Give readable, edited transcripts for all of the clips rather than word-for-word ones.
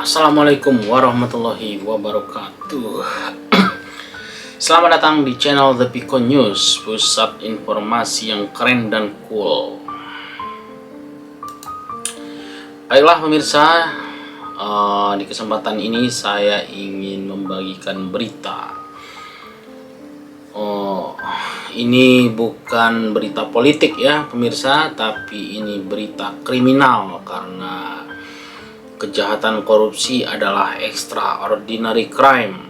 Assalamualaikum warahmatullahi wabarakatuh. Selamat datang di channel The Pico News, pusat informasi yang keren dan cool. Baiklah pemirsa, di kesempatan ini saya ingin membagikan berita. Ini bukan berita politik ya pemirsa, tapi ini berita kriminal karena kejahatan korupsi adalah extraordinary crime.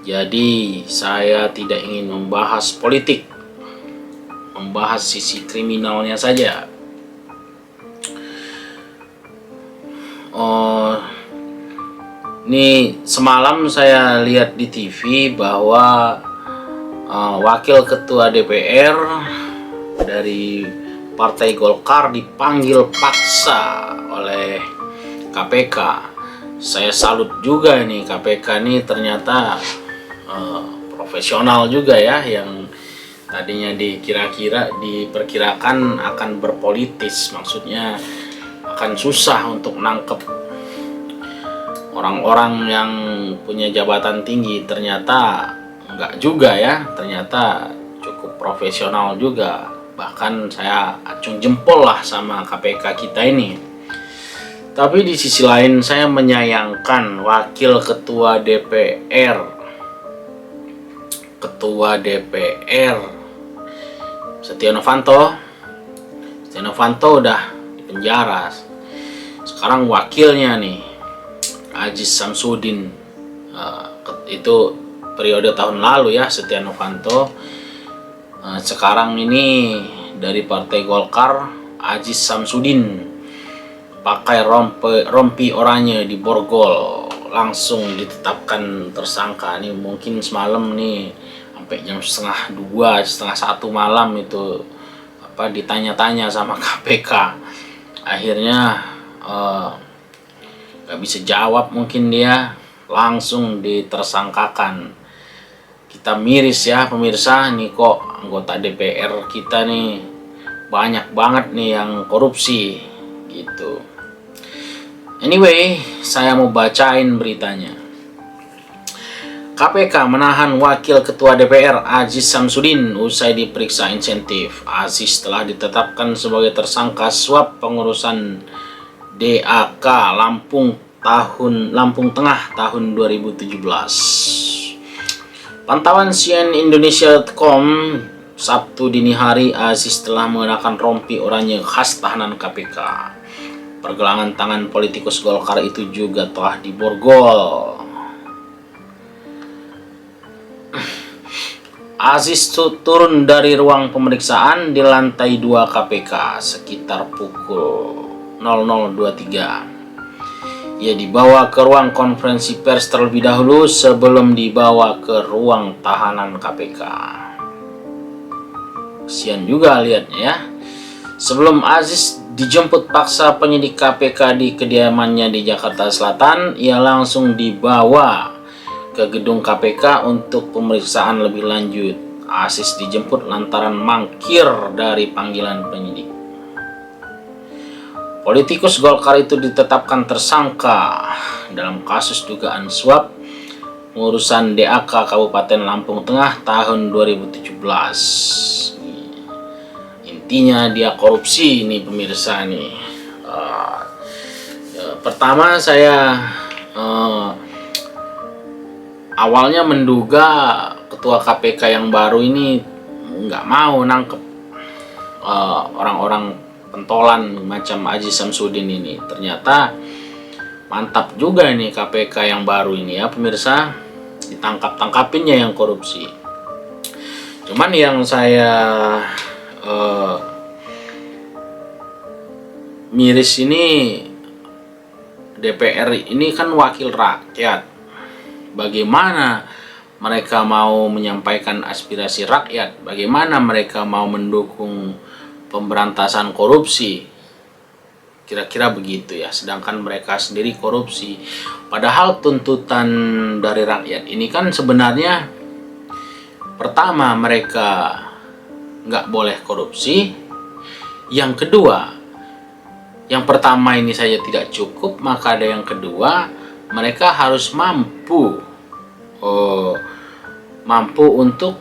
Jadi saya tidak ingin membahas politik, membahas sisi kriminalnya saja. Ini semalam saya lihat di TV bahwa wakil ketua DPR dari Partai Golkar dipanggil paksa oleh KPK. Saya salut juga nih, KPK nih ternyata profesional juga ya, yang tadinya diperkirakan akan berpolitis, maksudnya akan susah untuk nangkep orang-orang yang punya jabatan tinggi. Ternyata enggak juga ya, ternyata cukup profesional juga. Bahkan saya acung jempol lah sama KPK kita ini. Tapi di sisi lain saya menyayangkan wakil ketua DPR Setia Novanto udah di penjara. Sekarang wakilnya nih Aziz Samsudin, itu periode tahun lalu ya, Setia Novanto. Sekarang ini dari Partai Golkar, Aziz Samsudin pakai rompi oranye di Borgol langsung ditetapkan tersangka. Nih mungkin semalam nih sampai jam setengah 1 malam itu ditanya-tanya sama KPK. Akhirnya gak bisa jawab, mungkin dia langsung ditersangkakan. Kita miris ya pemirsa, nih kok anggota DPR kita nih banyak banget nih yang korupsi gitu. Anyway, saya mau bacain beritanya. KPK menahan wakil ketua DPR Aziz Samsudin usai diperiksa insentif. Aziz telah ditetapkan sebagai tersangka suap pengurusan DAK Lampung Tengah tahun 2017. Pantauan CNN Indonesia.com, Sabtu dini hari, Aziz telah mengenakan rompi oranye khas tahanan KPK. Pergelangan tangan politikus Golkar itu juga telah diborgol. Aziz turun dari ruang pemeriksaan di lantai 2 KPK sekitar pukul 00.23. Ia dibawa ke ruang konferensi pers terlebih dahulu sebelum dibawa ke ruang tahanan KPK. Kasian juga lihatnya ya. Sebelum Aziz dijemput paksa penyidik KPK di kediamannya di Jakarta Selatan, ia langsung dibawa ke gedung KPK untuk pemeriksaan lebih lanjut. Aziz dijemput lantaran mangkir dari panggilan penyidik. Politikus Golkar itu ditetapkan tersangka dalam kasus dugaan suap pengurusan DAK Kabupaten Lampung Tengah tahun 2017. Intinya dia korupsi nih pemirsa nih. Pertama saya awalnya menduga ketua KPK yang baru ini nggak mau nangkep orang-orang pentolan macam Aziz Samsudin ini. Ternyata mantap juga nih KPK yang baru ini ya pemirsa, ditangkap-tangkapinnya yang korupsi. Cuman yang saya miris ini, DPR ini kan wakil rakyat. Bagaimana mereka mau menyampaikan aspirasi rakyat? Bagaimana mereka mau mendukung pemberantasan korupsi? Kira-kira begitu ya, sedangkan mereka sendiri korupsi. Padahal tuntutan dari rakyat ini kan sebenarnya, pertama mereka nggak boleh korupsi. Yang kedua, yang pertama ini saja tidak cukup, maka ada yang kedua, mereka harus mampu untuk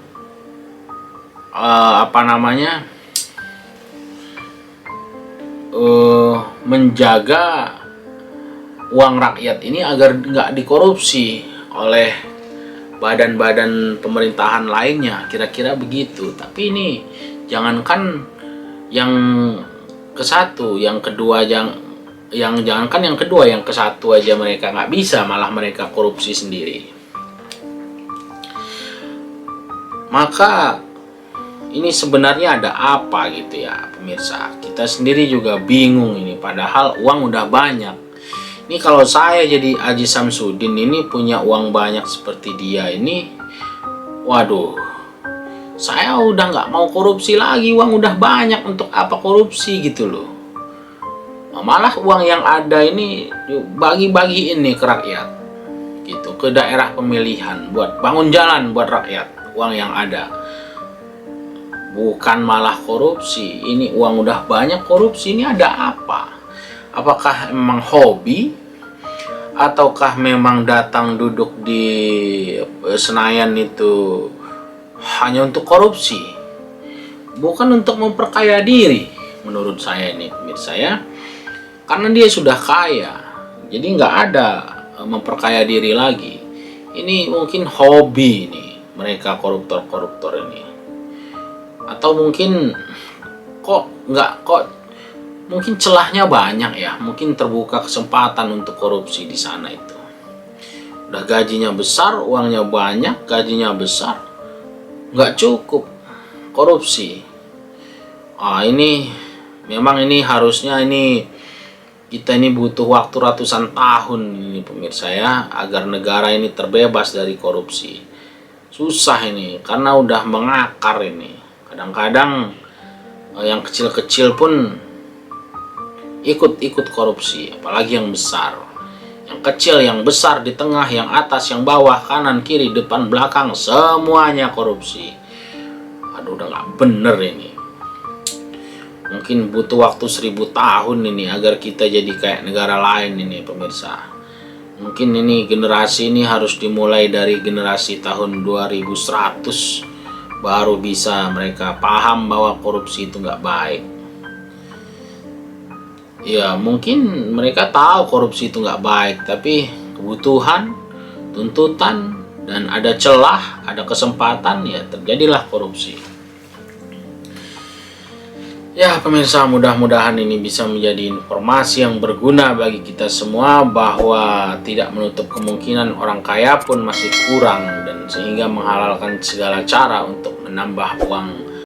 menjaga uang rakyat ini agar nggak dikorupsi oleh badan-badan pemerintahan lainnya, kira-kira begitu. Tapi ini jangankan yang ke satu, yang kedua, jangankan yang kedua, yang ke satu aja mereka nggak bisa, malah mereka korupsi sendiri. Maka ini sebenarnya ada apa gitu ya pemirsa? Kita sendiri juga bingung ini, padahal uang udah banyak. Ini kalau saya jadi Aji Samsudin ini punya uang banyak seperti dia ini, waduh, saya udah nggak mau korupsi lagi, uang udah banyak, untuk apa korupsi gitu loh. Malah uang yang ada ini bagi-bagiin nih ke rakyat gitu, ke daerah pemilihan buat bangun jalan buat rakyat, uang yang ada. Bukan malah korupsi, ini uang udah banyak korupsi, ini ada apa? Apakah memang hobi? Ataukah memang datang duduk di Senayan itu hanya untuk korupsi? Bukan untuk memperkaya diri, menurut saya ini pemirsa ya. Karena dia sudah kaya, jadi nggak ada memperkaya diri lagi. Ini mungkin hobi nih mereka koruptor-koruptor ini. Atau mungkin mungkin celahnya banyak ya, mungkin terbuka kesempatan untuk korupsi di sana itu. Udah gajinya besar, uangnya banyak, gajinya besar, nggak cukup korupsi. Ini memang ini harusnya kita ini butuh waktu ratusan tahun ini pemirsa ya, agar negara ini terbebas dari korupsi. Susah ini karena udah mengakar ini. Kadang-kadang yang kecil-kecil pun ikut korupsi, apalagi yang besar. Yang kecil, yang besar, di tengah, yang atas, yang bawah, kanan, kiri, depan, belakang, semuanya korupsi. Aduh, udah nggak bener ini. Mungkin butuh waktu 1000 tahun ini agar kita jadi kayak negara lain ini pemirsa. Mungkin ini generasi ini harus dimulai dari generasi tahun 2100, baru bisa mereka paham bahwa korupsi itu nggak baik. Ya mungkin mereka tahu korupsi itu nggak baik, tapi kebutuhan, tuntutan, dan ada celah, ada kesempatan, ya terjadilah korupsi. Ya pemirsa, mudah-mudahan ini bisa menjadi informasi yang berguna bagi kita semua, bahwa tidak menutup kemungkinan orang kaya pun masih kurang, dan sehingga menghalalkan segala cara untuk menambah uang